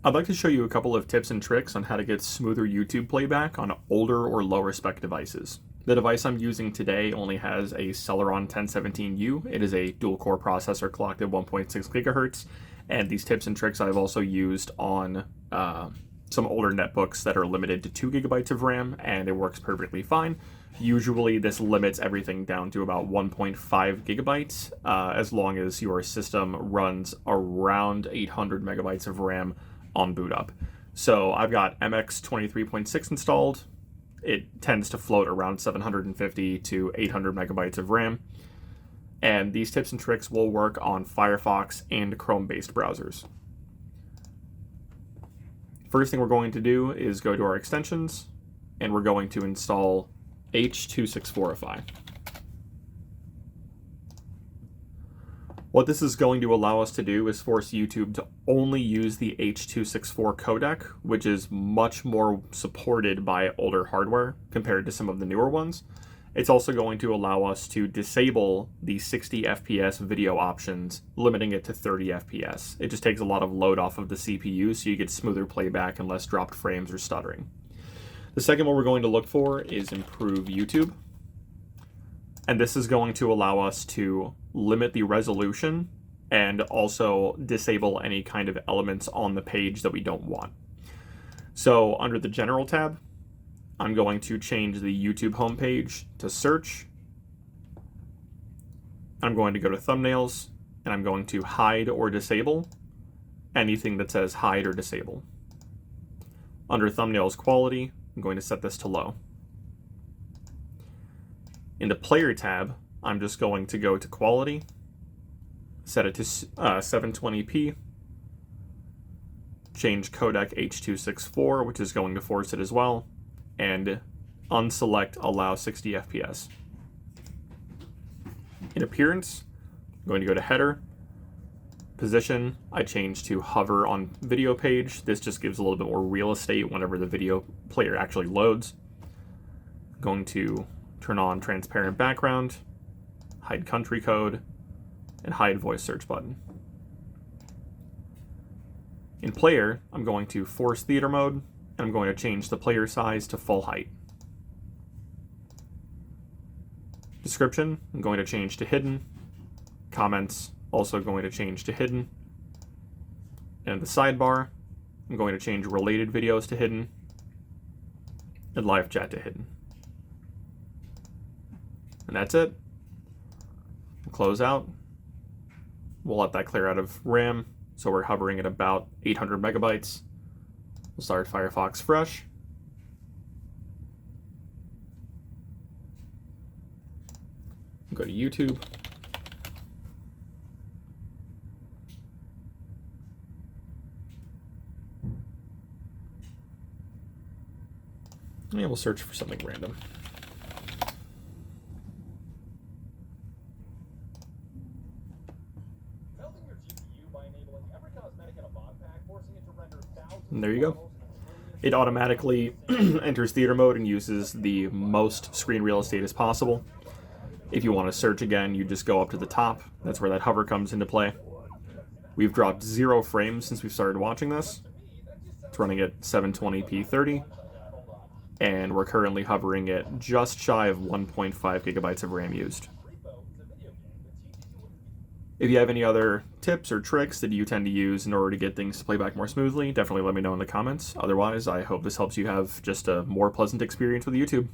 I'd like to show you a couple of tips and tricks on how to get smoother YouTube playback on older or lower spec devices. The device I'm using today only has a Celeron 1017U. It is a dual-core processor clocked at 1.6 gigahertz, and these tips and tricks I've also used on some older netbooks that are limited to 2 gigabytes of RAM, and it works perfectly fine. Usually this limits everything down to about 1.5 gigabytes, as long as your system runs around 800 megabytes of RAM on boot up. So I've got MX 23.6 installed. It tends to float around 750 to 800 megabytes of RAM. And these tips and tricks will work on Firefox and Chrome-based browsers. First thing we're going to do is go to our extensions, and we're going to install H.264. What this is going to allow us to do is force YouTube to only use the H.264 codec, which is much more supported by older hardware compared to some of the newer ones. It's also going to allow us to disable the 60 FPS video options, limiting it to 30 FPS. It just takes a lot of load off of the CPU, so you get smoother playback and less dropped frames or stuttering. The second one we're going to look for is improve YouTube. And this is going to allow us to limit the resolution and also disable any kind of elements on the page that we don't want. So under the General tab, I'm going to change the YouTube homepage to Search. I'm going to go to Thumbnails, and I'm going to hide or disable anything that says hide or disable. Under Thumbnails Quality, I'm going to set this to low. In the Player tab, I'm just going to go to Quality, set it to 720p, change codec H.264, which is going to force it as well, and unselect Allow 60 FPS. In Appearance, I'm going to go to Header. Position, I change to Hover on Video Page. This just gives a little bit more real estate whenever the video player actually loads. I'm going to turn on Transparent Background, hide Country Code, and hide Voice Search button. In Player, I'm going to force Theater Mode, and I'm going to change the player size to full height. Description, I'm going to change to Hidden. Comments, also going to change to Hidden. And the sidebar, I'm going to change Related Videos to Hidden, and Live Chat to Hidden. And that's it. Close out. We'll let that clear out of RAM, so we're hovering at about 800 megabytes. We'll start Firefox fresh. Go to YouTube. And we'll search for something random. And there you go. It automatically enters theater mode and uses the most screen real estate as possible. If you want to search again, you just go up to the top. That's where that hover comes into play. We've dropped 0 frames since we started watching this. It's running at 720p 30. And we're currently hovering at just shy of 1.5 gigabytes of RAM used. If you have any other tips or tricks that you tend to use in order to get things to play back more smoothly, definitely let me know in the comments. Otherwise, I hope this helps you have just a more pleasant experience with YouTube.